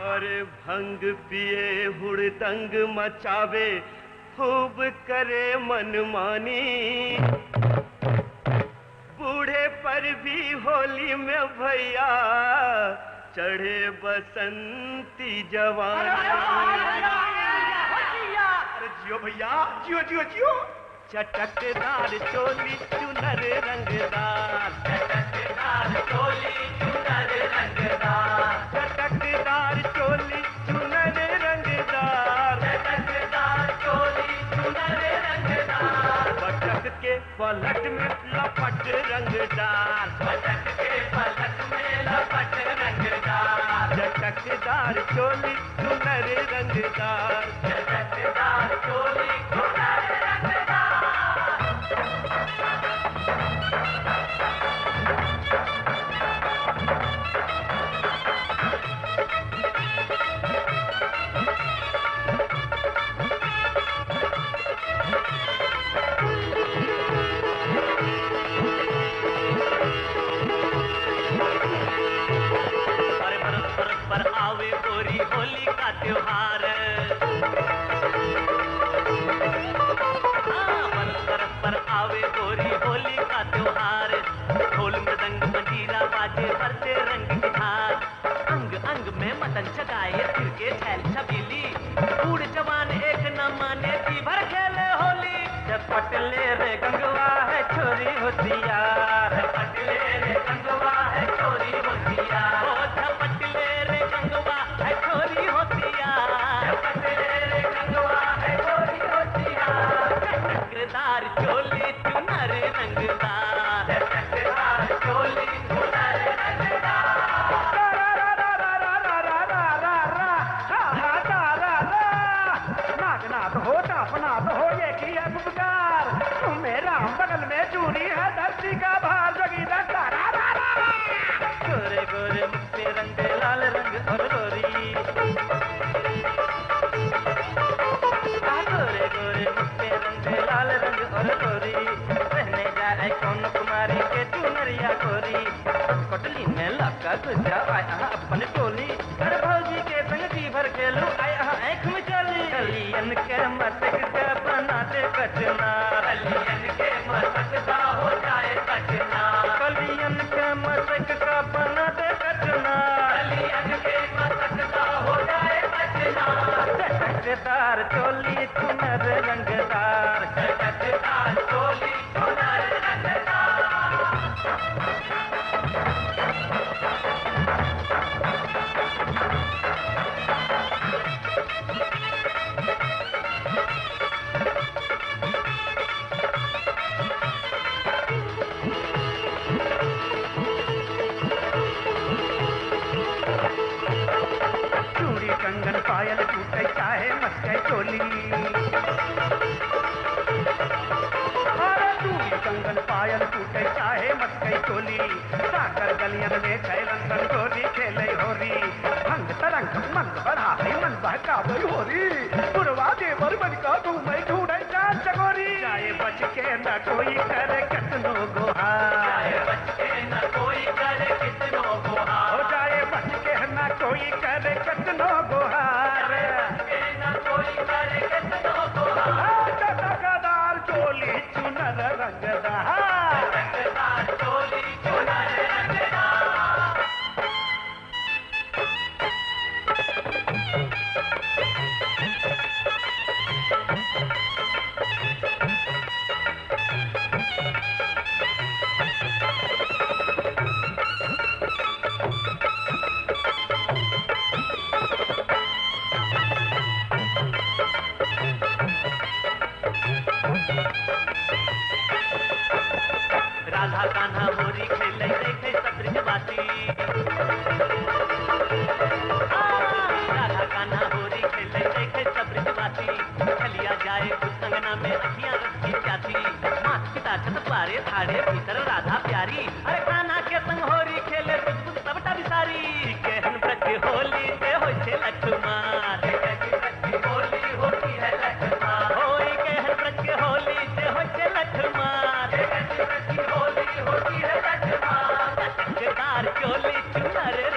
अरे भंग पिए हुड़दंग मचावे खूब करे मनमानी, बूढ़े पर भी होली में भैया चढ़े बसंती जवानी। अरे जियो भैया, जियो जियो जियो। चटकदार चोली चुनर रंगदार, चटकदार चोली चुनर रंगदार, चटकदार चोली चुनर रंगदार, चटकदार चोली चुनर रंगदार। पटक के पलट में लपट रंगदार, पटक के पलट में लपट रंगदार। चटकदार चोली चुनर रंगदार, चटकदार चोली चुनर रंगदार। होली का त्योहार, बरस पर आवे गोरी होली का त्योहार। ढोल मृदंग मंजीरा बाजे बरसे रंग की धार, अंग अंग में मदन जगाए फिर के छैल छबीली। बूढ़ जवान एक न माने जी भर खेले होली, झपट ले रे गंगवा है छोरी होशियार, झपट ले रे गंगवा है छोरी होशियार। ओ झपट ले रे गंगवा है छोरी होशियार, झपट ले रे गंगवा है छोरी होशियार। चटकदार चोली चुनर रंगदार, चटकदार चोली चुनर रंगदार। नागनाथ हो तापनाथ हो ये किया उपकार, मेरा बगल में चूरी है धरती का भार जगी रखा। गोरे गोरे मुझसे रंग लाल रंग और गोरी, गोरे गोरे मुझसे रंग लाल रंग और गोरी। रहने जाए कौन कुमारी के चुनरिया गोरी, कोटली में लगा गुजा आया अपन टोली। अरे भौजी के संग जी भर खेलू आया आँख में चली। कलियन के मटक का बना दे कचना, कलियन के मटक का हो जाए कचना, कलियन के मटक का बना दे कचना, कलियन के मटक का हो जाए कचना। चटकदार चोली चुनर रंगदार, चटकदार चोली चुनर रंगदार। चूड़ी कंगन पायल टूटे चाहे मस्के चोली, अरे चूड़ी कंगन पायल टूटे चाहे मस्के चोली। साकर गलियन में छैलन सन गोरी खेले होरी, भंग तरंग मन बढ़ाई मन बहका होरी। बुरवा देवर बन का घूमे ढूंढे चार चकोरी, चाहे बच के न कोई करे कितनो गुहार, चाहे बच के न कोई करे कितनो गुहार, हो जाए बच के न कोई करे कितनो गुहार। न कोई करे कितनो गुहार। चटकदार चोली चुनर रंगदार, चटकदार चोली चुनर रंगदार। राधा कान्हा होरी खेले देखे सब्रजवासी, राधा कान्हा होरी खेले देखे सब्रजवासी। चलिया जाए उस अंगना में अखियां रखी प्यासी, मात पिता छत पारे थाड़े भीतर राधा प्यारी। अरे कान्हा के संग होरी खेले बुझ सबटा बिसारी, केहन व्रत होली से होय छे लठमार, होली होती है लठमार, होई अरे